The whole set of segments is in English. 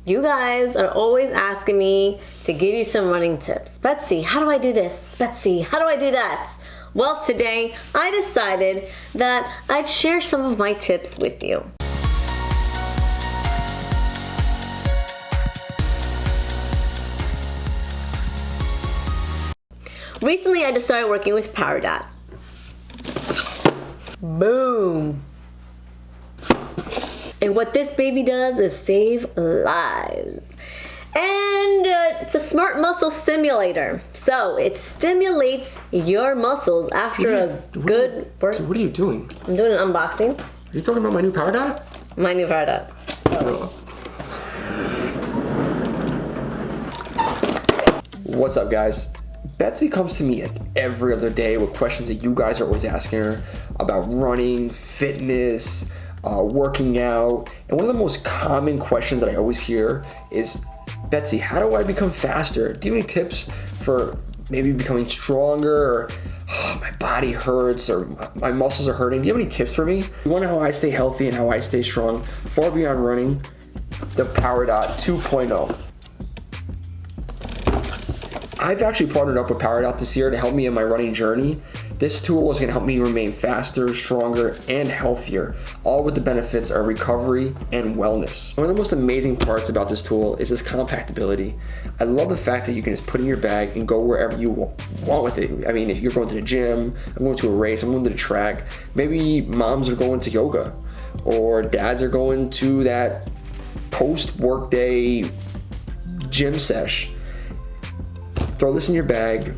You guys are always asking me to give you some running tips. Betsy, how do I do this? Betsy, how do I do that? Well, today I decided that I'd share some of my tips with you. Recently, I just started working with Powerdot. Boom! And what this baby does is save lives. And it's a smart muscle stimulator. So it stimulates your muscles after a good work. What are you doing? I'm doing an unboxing. Are you talking about my new Powerdot? My new Powerdot. What's up, guys? Betsy comes to me every other day with questions that you guys are always asking her about running, fitness, working out. And one of the most common questions that I always hear is, Betsy, how do I become faster? Do you have any tips for maybe becoming stronger? Or my body hurts, or my muscles are hurting. Do you have any tips for me? You want to know how I stay healthy and how I stay strong far beyond running? The Powerdot 2.0. I've actually partnered up with Powerdot this year to help me in my running journey. This tool is going to help me remain faster, stronger, and healthier, all with the benefits of recovery and wellness. One of the most amazing parts about this tool is its compactability. I love the fact that you can just put it in your bag and go wherever you want with it. I mean, if you're going to the gym, I'm going to a race, I'm going to the track, maybe moms are going to yoga, or dads are going to that post-workday gym sesh. Throw this in your bag,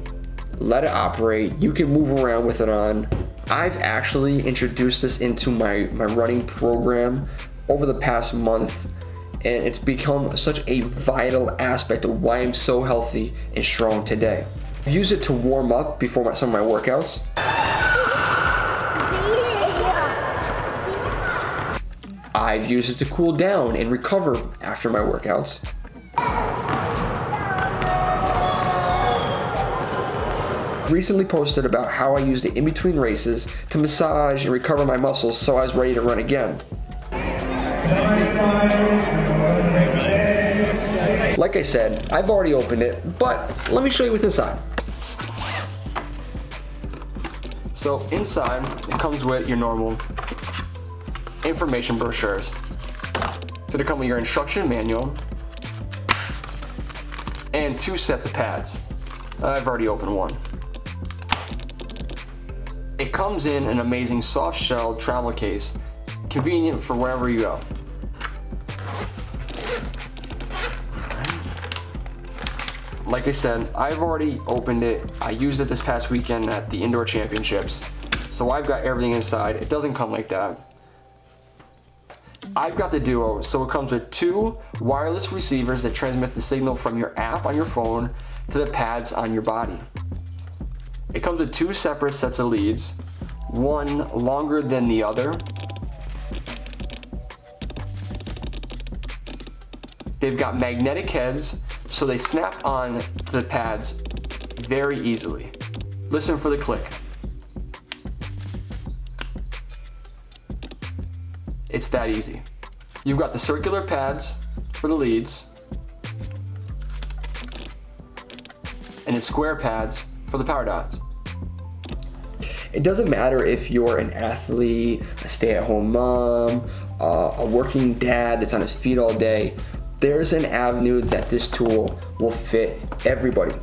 let it operate. You can move around with it on. I've actually introduced this into my running program over the past month, and it's become such a vital aspect of why I'm so healthy and strong today. I use it to warm up before some of my workouts. I've used it to cool down and recover after my workouts. Recently posted about how I used it in between races to massage and recover my muscles so I was ready to run again. Like I said, I've already opened it, but let me show you what's inside. So inside, it comes with your normal information brochures. So they come with your instruction manual and 2 sets of pads. I've already opened one. It comes in an amazing soft shell travel case, convenient for wherever you go. Like I said, I've already opened it. I used it this past weekend at the indoor championships. So I've got everything inside. It doesn't come like that. I've got the Duo, so it comes with 2 wireless receivers that transmit the signal from your app on your phone to the pads on your body. It comes with 2 separate sets of leads, one longer than the other. They've got magnetic heads, so they snap on to the pads very easily. Listen for the click. It's that easy. You've got the circular pads for the leads, and the square pads for the Powerdots. It doesn't matter if you're an athlete, a stay-at-home mom, a working dad that's on his feet all day. There's an avenue that this tool will fit everybody.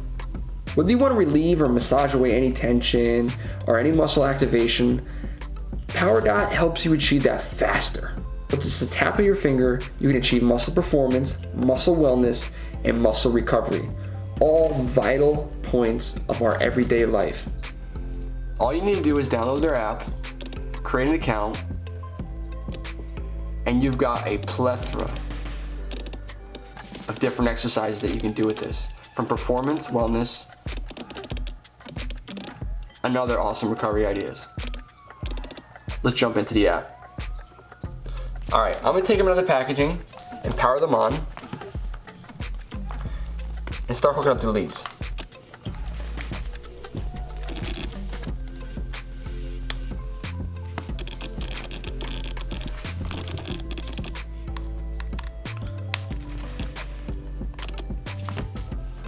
Whether you want to relieve or massage away any tension or any muscle activation, Powerdot helps you achieve that faster. With just a tap of your finger, you can achieve muscle performance, muscle wellness, and muscle recovery. All vital points of our everyday life. All you need to do is download their app, create an account, and you've got a plethora of different exercises that you can do with this, from performance, wellness, and other awesome recovery ideas. Let's jump into the app. All right, I'm gonna take them out of the packaging and power them on and start hooking up the leads.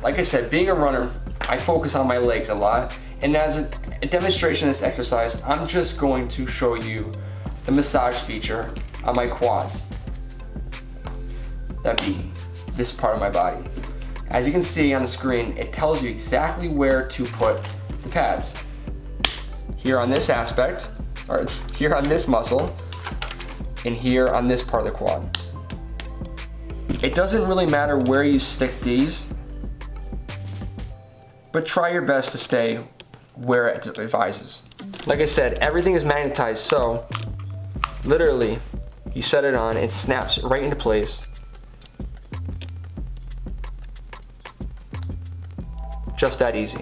like I said, being a runner, I focus on my legs a lot. And as a demonstration of this exercise, I'm just going to show you the massage feature on my quads. That'd be this part of my body. As you can see on the screen, it tells you exactly where to put the pads. Here on this aspect, or here on this muscle, and here on this part of the quad. It doesn't really matter where you stick these, but try your best to stay where it advises. Like I said, everything is magnetized, so literally you set it on, it snaps right into place. Just that easy.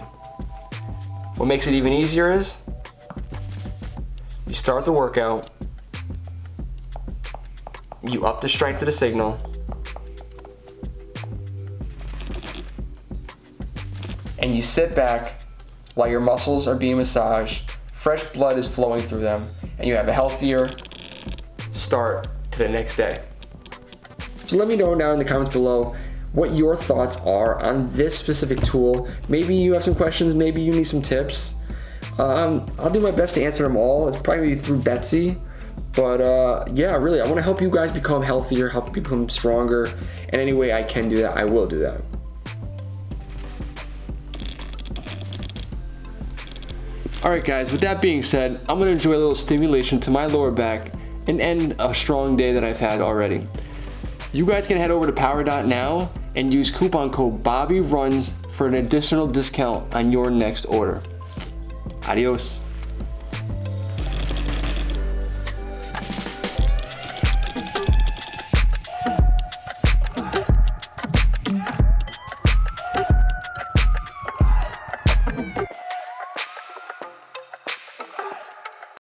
What makes it even easier is you start the workout, you up the strength of the signal, and you sit back while your muscles are being massaged, fresh blood is flowing through them, and you have a healthier start to the next day. So let me know down in the comments below what your thoughts are on this specific tool. Maybe you have some questions, maybe you need some tips. I'll do my best to answer them all. It's probably through Betsy. But yeah, really, I want to help you guys become healthier, help you become stronger. And any way I can do that, I will do that. Alright guys, with that being said, I'm going to enjoy a little stimulation to my lower back and end a strong day that I've had already. You guys can head over to Powerdot now and use coupon code BobbyRuns for an additional discount on your next order. Adios.